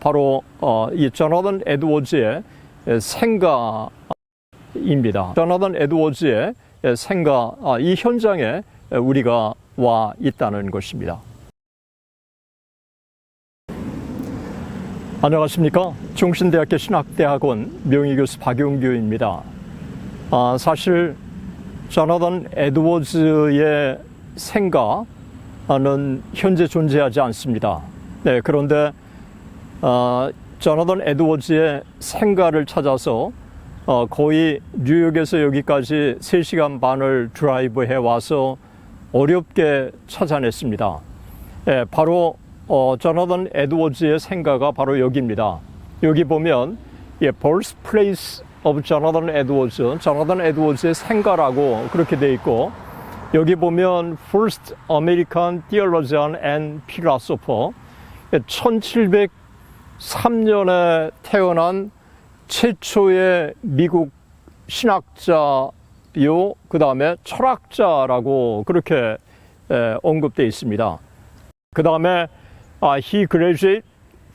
바로 이 조나단 에드워즈의 생가입니다. 조나단 에드워즈의 생가, 이 현장에 우리가 와 있다는 것입니다. 안녕하십니까? 중신대학교 신학대학원 명의교수 박용규입니다. 사실 조나단 에드워즈의 생가는 현재 존재하지 않습니다. 네, 그런데 조나단 에드워즈의 생가를 찾아서 거의 뉴욕에서 여기까지 3시간 반을 드라이브 해와서 어렵게 찾아냈습니다. 네, 바로 조나단 에드워즈의 생가가 바로 여기입니다. 여기 보면 Birthplace of Jonathan Edwards, 조나단 에드워즈의 생가라고 그렇게 돼 있고, 여기 보면 First American Theologian and Philosopher, 1703년에 태어난 최초의 미국 신학자요, 그 다음에 철학자라고 그렇게 언급되어 있습니다. 그 다음에 he graduated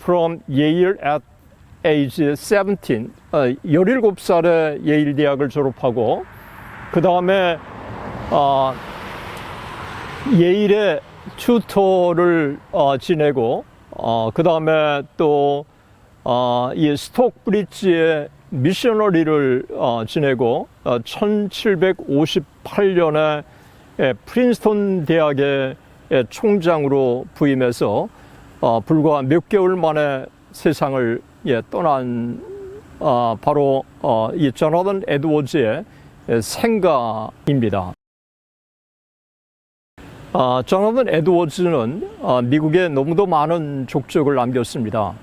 from Yale at age 17, 17살에 예일 대학을 졸업하고, 그 다음에 예일의 튜터를 지내고, 그 다음에 또 이 스톡브리지의 미셔너리를 지내고, 1758년에 프린스턴 대학의 총장으로 부임해서 불과 몇 개월 만에 세상을 떠난 바로 이 조나단 에드워즈의 생가입니다. 조나단 에드워즈는 미국에 너무도 많은 족적을 남겼습니다.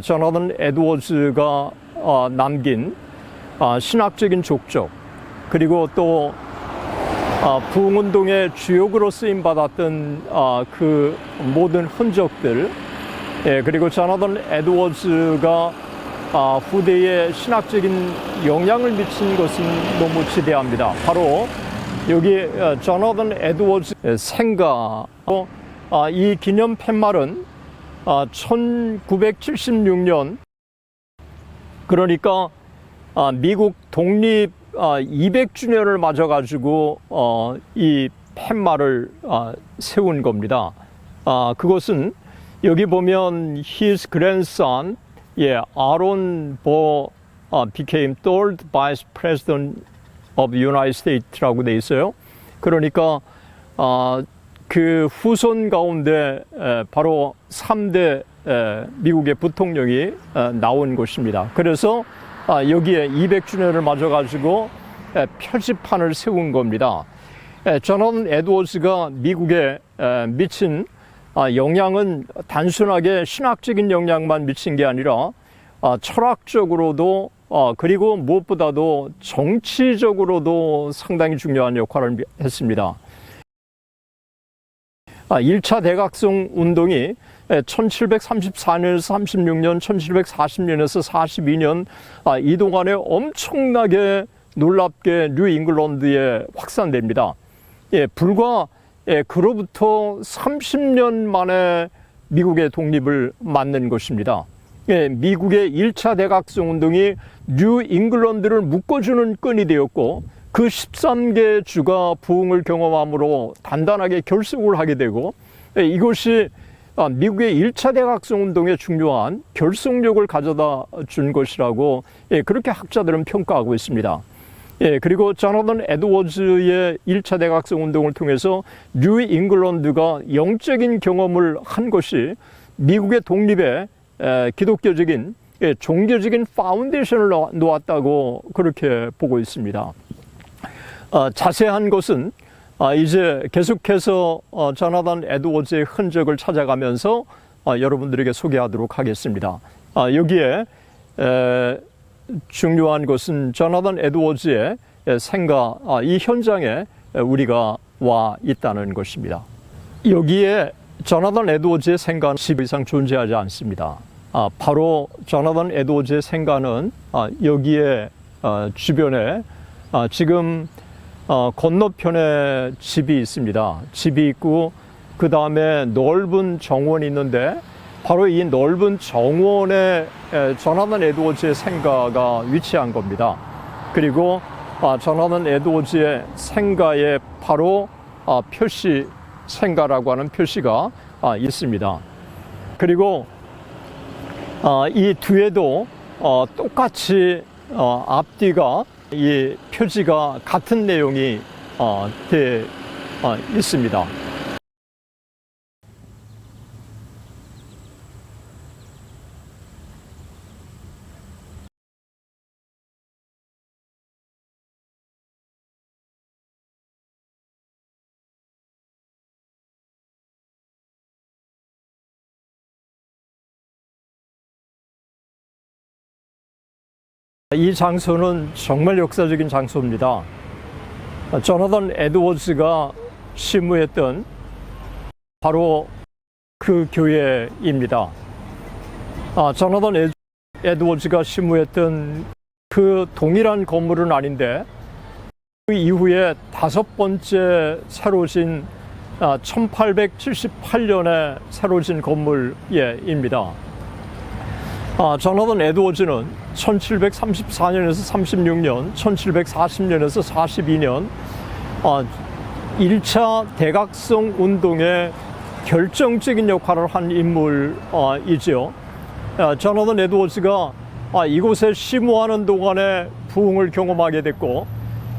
조나단 에드워즈가 남긴 신학적인 족적, 그리고 또 부흥운동의 주역으로 쓰임받았던 그 모든 흔적들, 그리고 조나단 에드워즈가 후대에 신학적인 영향을 미친 것은 너무 지대합니다. 바로 여기 조나단 에드워즈 생가, 이 기념 팻말은 1976년, 그러니까 미국 독립 200주년을 맞아가지고 이 팻말을 세운 겁니다. 그것은 여기 보면 his grandson, 아론 보 became third vice president of the United States라고 돼 있어요. 그러니까 그 후손 가운데 바로 3대 미국의 부통령이 나온 곳입니다. 그래서 여기에 200주년을 맞아가지고 표지판을 세운 겁니다. 조나단 에드워즈가 미국에 미친 영향은 단순하게 신학적인 영향만 미친 게 아니라 철학적으로도, 그리고 무엇보다도 정치적으로도 상당히 중요한 역할을 했습니다. 1차 대각성 운동이 1734년에서 36년, 1740년에서 42년 이 동안에 엄청나게 놀랍게 뉴 잉글랜드에 확산됩니다. 불과 그로부터 30년 만에 미국의 독립을 맞는 것입니다. 미국의 1차 대각성 운동이 뉴 잉글랜드를 묶어주는 끈이 되었고, 그 13개 주가 부흥을 경험함으로 단단하게 결속을 하게 되고, 이것이 미국의 1차 대각성 운동의 중요한 결속력을 가져다 준 것이라고 그렇게 학자들은 평가하고 있습니다. 그리고 조나단 에드워즈의 1차 대각성 운동을 통해서 뉴 잉글랜드가 영적인 경험을 한 것이 미국의 독립에 기독교적인, 종교적인 파운데이션을 놓았다고 그렇게 보고 있습니다. 자세한 것은 이제 계속해서 조나단 에드워즈의 흔적을 찾아가면서 여러분들에게 소개하도록 하겠습니다. 여기에 중요한 것은 조나단 에드워즈의 생가, 이 현장에 우리가 와 있다는 것입니다. 여기에 조나단 에드워즈의 생가는 10 이상 존재하지 않습니다. 바로 조나단 에드워즈의 생가는 여기에 주변에 지금 건너편에 집이 있습니다. 집이 있고, 그 다음에 넓은 정원이 있는데 바로 이 넓은 정원에 조나단 에드워즈의 생가가 위치한 겁니다. 그리고 조나단 에드워즈의 생가에 바로 표시, 생가라고 하는 표시가 있습니다. 그리고 이 뒤에도 똑같이 앞뒤가 이 표지가 같은 내용이 되어 있습니다. 이 장소는 정말 역사적인 장소입니다. 조나단 에드워즈가 심무했던 바로 그 교회입니다. 조나단 에드워즈가 심무했던 그 동일한 건물은 아닌데 그 이후에 5번째 새로 진 1878년에 새로 진 건물입니다. 조나단 에드워즈는 1734년에서 36년, 1740년에서 42년 1차 대각성 운동에 결정적인 역할을 한 인물이죠. 조나단 에드워즈가 이곳에 심우하는 동안에 부흥을 경험하게 됐고,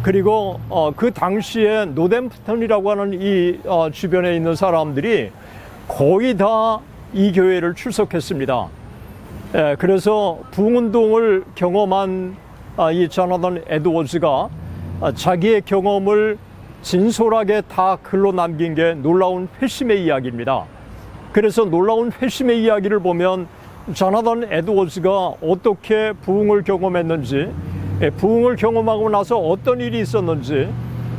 그리고 그 당시에 노댐프턴이라고 하는 이 주변에 있는 사람들이 거의 다 이 교회를 출석했습니다. 그래서 부흥운동을 경험한 이 조나단 에드워즈가 자기의 경험을 진솔하게 다 글로 남긴 게 놀라운 회심의 이야기입니다. 그래서 놀라운 회심의 이야기를 보면 조나단 에드워즈가 어떻게 부흥을 경험했는지, 부흥을 경험하고 나서 어떤 일이 있었는지,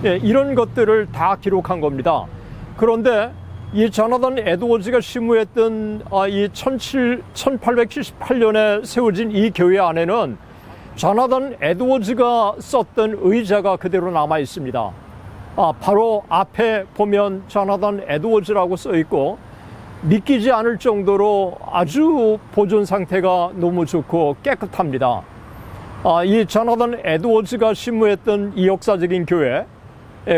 이런 것들을 다 기록한 겁니다. 그런데 이 조나단 에드워즈가 심무했던 이 1878년에 세워진 이 교회 안에는 조나단 에드워즈가 썼던 의자가 그대로 남아 있습니다. 바로 앞에 보면 조나단 에드워즈라고 써 있고, 믿기지 않을 정도로 아주 보존 상태가 너무 좋고 깨끗합니다. 이 조나단 에드워즈가 심무했던 이 역사적인 교회,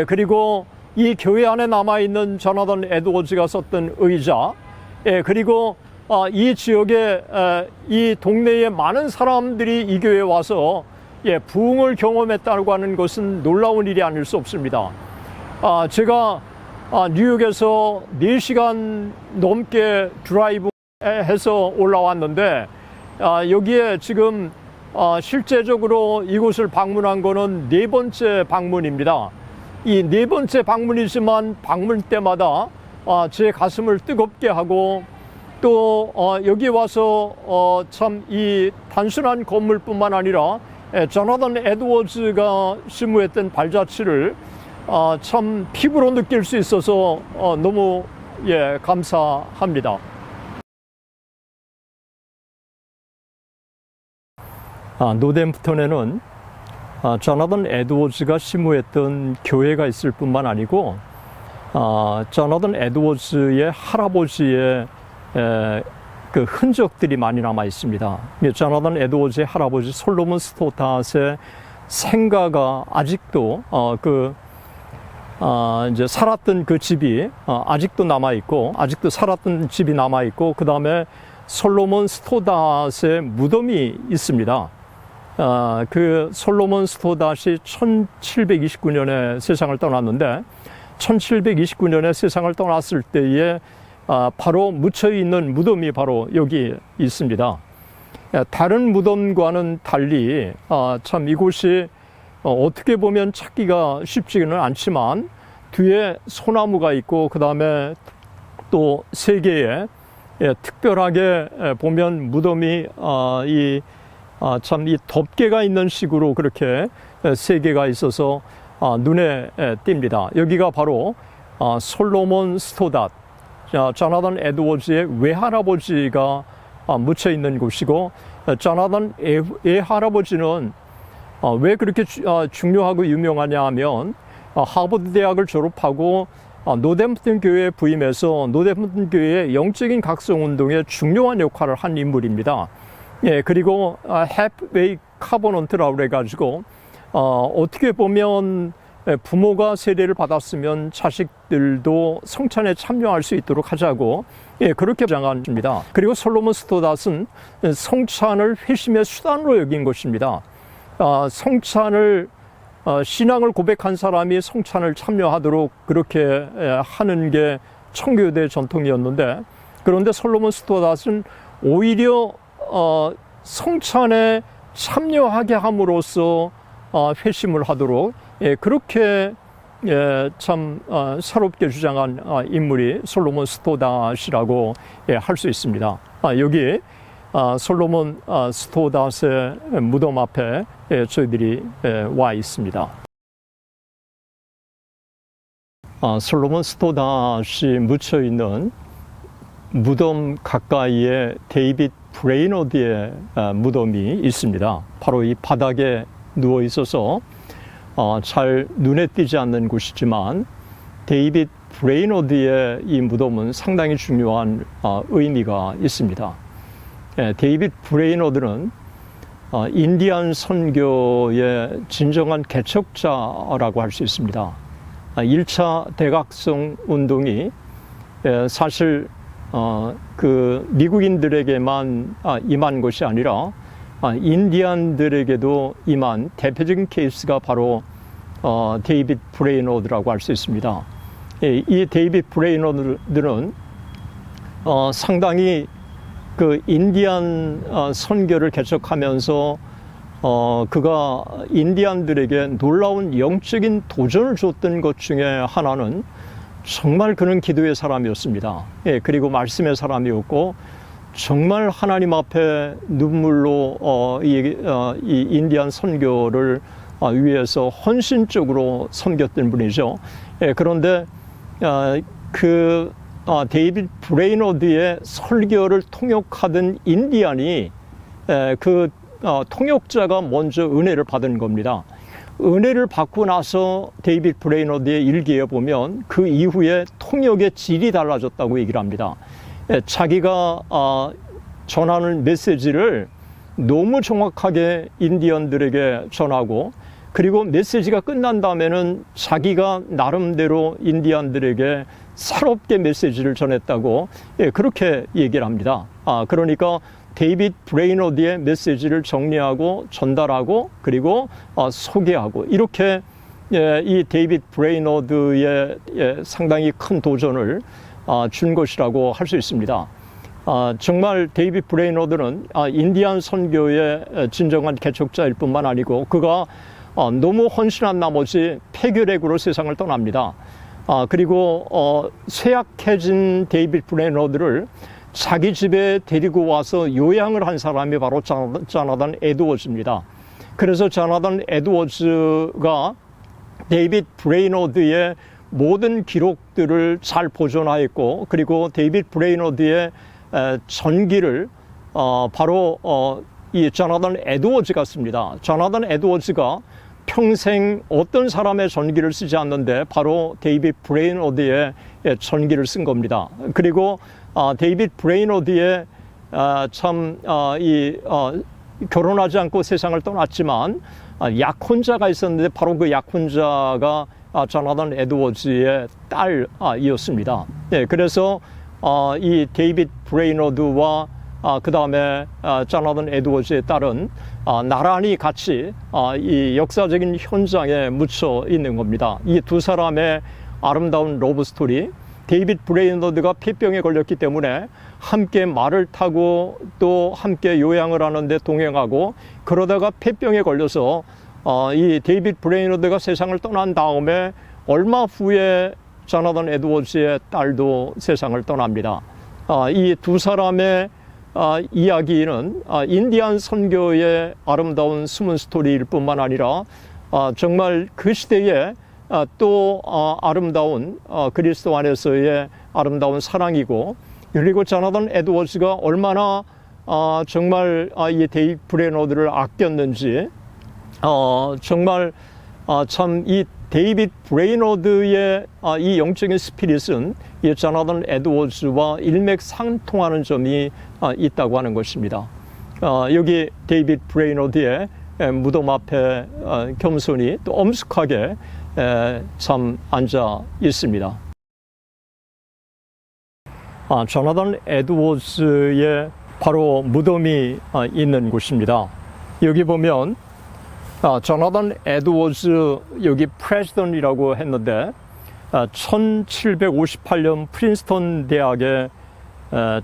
그리고 이 교회 안에 남아있는 조나단 에드워즈가 썼던 의자, 그리고 이 지역에, 이 동네에 많은 사람들이 이 교회에 와서 부흥을 경험했다고 하는 것은 놀라운 일이 아닐 수 없습니다. 제가 뉴욕에서 4시간 넘게 드라이브 해서 올라왔는데, 여기에 지금 실제적으로 이곳을 방문한 거는 4번째 방문입니다. 이 4번째 방문이지만 방문 때마다 제 가슴을 뜨겁게 하고, 또 여기 와서 참 이 단순한 건물뿐만 아니라 조나단 에드워즈가 심무했던 발자취를 참 피부로 느낄 수 있어서 너무 감사합니다. 노댐프턴에는 조나단 에드워즈가 심무했던 교회가 있을 뿐만 아니고 조나단 에드워즈의 할아버지의 그 흔적들이 많이 남아 있습니다. 조나단 에드워즈의 할아버지 솔로몬 스토닷의 생가가 아직도 이제 살았던 그 집이 아직도 남아 있고, 아직도 살았던 집이 남아 있고, 그 다음에 솔로몬 스토닷의 무덤이 있습니다. 그 솔로몬 스토닷이 1729년에 세상을 떠났는데, 1729년에 세상을 떠났을 때에 바로 묻혀 있는 무덤이 바로 여기 있습니다. 다른 무덤과는 달리 참 이곳이 어떻게 보면 찾기가 쉽지는 않지만, 뒤에 소나무가 있고, 그 다음에 또 3개의 특별하게 보면 무덤이 참 이 덮개가 있는 식으로 그렇게 3개가 있어서 눈에 띕니다. 여기가 바로 솔로몬 스토닷, 조나단 에드워즈의 외할아버지가 묻혀 있는 곳이고, 조나단 외할아버지는 왜 그렇게 중요하고 유명하냐 하면, 하버드 대학을 졸업하고 노댐프턴 교회에 부임해서 노댐프턴 교회의 영적인 각성 운동에 중요한 역할을 한 인물입니다. 예, 그리고 halfway covenant라고 그래가지고 어떻게 보면 부모가 세례를 받았으면 자식들도 성찬에 참여할 수 있도록 하자고 그렇게 주장합니다. 그리고 솔로몬 스토닷은 성찬을 회심의 수단으로 여긴 것입니다. 성찬을 신앙을 고백한 사람이 성찬을 참여하도록 그렇게 하는 게 청교도의 전통이었는데, 그런데 솔로몬 스토닷은 오히려 성찬에 참여하게 함으로써 회심을 하도록 그렇게 참 새롭게 주장한 인물이 솔로몬 스토닷이라고 할 수 있습니다. 여기 솔로몬 스토닷의 무덤 앞에 저희들이 와 있습니다. 솔로몬 스토닷이 묻혀 있는 무덤 가까이에 데이빗 브레이너드의 무덤이 있습니다. 바로 이 바닥에 누워 있어서 잘 눈에 띄지 않는 곳이지만 데이빗 브레이너드의 이 무덤은 상당히 중요한 의미가 있습니다. 데이빗 브레이너드는 인디안 선교의 진정한 개척자라고 할 수 있습니다. 1차 대각성 운동이 사실 그 미국인들에게만 임한 것이 아니라 인디안들에게도 임한 대표적인 케이스가 바로 데이빗 브레이너드라고 할 수 있습니다. 이 데이빗 브레이너드는 상당히 그 인디안 선교를 개척하면서 그가 인디안들에게 놀라운 영적인 도전을 줬던 것 중에 하나는 정말 그는 기도의 사람이었습니다. 그리고 말씀의 사람이었고 정말 하나님 앞에 눈물로 이 인디안 선교를 위해서 헌신적으로 섬겼던 분이죠. 그런데 그 데이빗 브레이너드의 설교를 통역하던 인디안이 그 통역자가 먼저 은혜를 받은 겁니다. 은혜를 받고 나서 데이빗 브레이너드의 일기에 보면 그 이후에 통역의 질이 달라졌다고 얘기를 합니다. 자기가 전하는 메시지를 너무 정확하게 인디언들에게 전하고, 그리고 메시지가 끝난 다음에는 자기가 나름대로 인디언들에게 새롭게 메시지를 전했다고 그렇게 얘기를 합니다. 그러니까 데이빗 브레이너드의 메시지를 정리하고 전달하고 그리고 소개하고, 이렇게 이 데이빗 브레이너드의 상당히 큰 도전을 준 것이라고 할 수 있습니다. 정말 데이빗 브레이너드는 인디안 선교의 진정한 개척자일 뿐만 아니고 그가 너무 헌신한 나머지 폐결핵으로 세상을 떠납니다. 그리고 쇠약해진 데이빗 브레이너드를 자기 집에 데리고 와서 요양을 한 사람이 바로 자나단 에드워즈입니다. 그래서 자나단 에드워즈가 데이빗 브레이너드의 모든 기록들을 잘 보존하였고, 그리고 데이빗 브레이너드의 전기를 바로 이 자나단 에드워즈가 씁니다. 자나단 에드워즈가 평생 어떤 사람의 전기를 쓰지 않는데 바로 데이빗 브레이너드의 전기를 쓴 겁니다. 그리고 데이빗 브레이너드의 결혼하지 않고 세상을 떠났지만 약혼자가 있었는데 바로 그 약혼자가 자나단 에드워즈의 딸이었습니다. 그래서 이 데이빗 브레이너드와 그 다음에 자나단 에드워즈의 딸은 나란히 같이 이 역사적인 현장에 묻혀 있는 겁니다. 이 두 사람의 아름다운 러브 스토리. 데이빗 브레이너드가 폐병에 걸렸기 때문에 함께 말을 타고 또 함께 요양을 하는데 동행하고, 그러다가 폐병에 걸려서 이 데이빗 브레이너드가 세상을 떠난 다음에 얼마 후에 자나단 에드워즈의 딸도 세상을 떠납니다. 이 두 사람의 이야기는 인디안 선교의 아름다운 숨은 스토리일 뿐만 아니라 정말 그 시대에 또 아름다운 그리스도 안에서의 아름다운 사랑이고, 그리고 자나단 에드워즈가 얼마나 정말 이 데이빗 브레이너드를 아꼈는지, 정말 참 이 데이빗 브레이너드의 이 영적인 스피릿은 이 조나단 에드워즈와 일맥상통하는 점이 있다고 하는 것입니다. 여기 데이빗 브레이너드의 무덤 앞에 겸손히 또 엄숙하게 참 앉아 있습니다. 조나단 에드워즈의 바로 무덤이 있는 곳입니다. 여기 보면 조나단 에드워즈 여기 프레지던이라고 했는데 1758년 프린스턴 대학의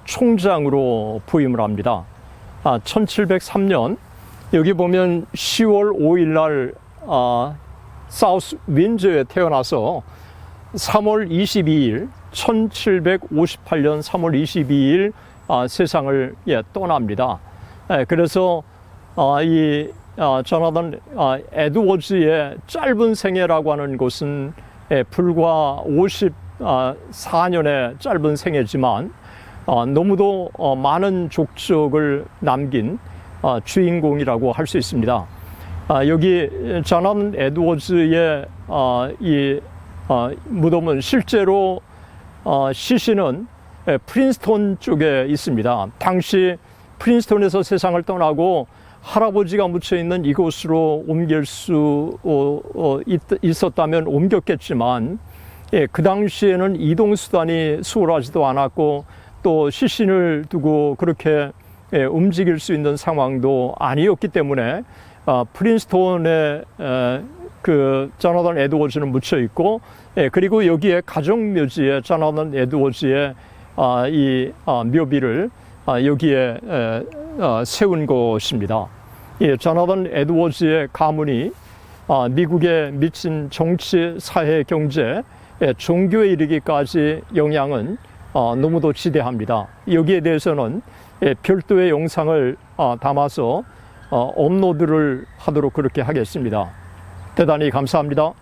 총장으로 부임을 합니다. 1703년 여기 보면 10월 5일 날 사우스 윈저에 태어나서 3월 22일 1758년 3월 22일 세상을 떠납니다. 그래서 이 조나단 에드워즈의 짧은 생애라고 하는 것은 불과 54년의 짧은 생애지만 너무도 많은 족적을 남긴 주인공이라고 할 수 있습니다. 여기 조나단 에드워즈의 이 무덤은 실제로 시신은 프린스턴 쪽에 있습니다. 당시 프린스턴에서 세상을 떠나고 할아버지가 묻혀있는 이곳으로 옮길 수 있었다면 옮겼겠지만 그 당시에는 이동수단이 수월하지도 않았고 또 시신을 두고 그렇게 움직일 수 있는 상황도 아니었기 때문에 프린스턴에 그 조나단 에드워즈는 묻혀있고 그리고 여기에 가정묘지에 조나단 에드워즈의 이 묘비를 여기에 세운 것입니다. 조나단 에드워즈의 가문이 미국에 미친 정치, 사회, 경제, 종교에 이르기까지 영향은 너무도 지대합니다. 여기에 대해서는 별도의 영상을 담아서 업로드를 하도록 그렇게 하겠습니다. 대단히 감사합니다.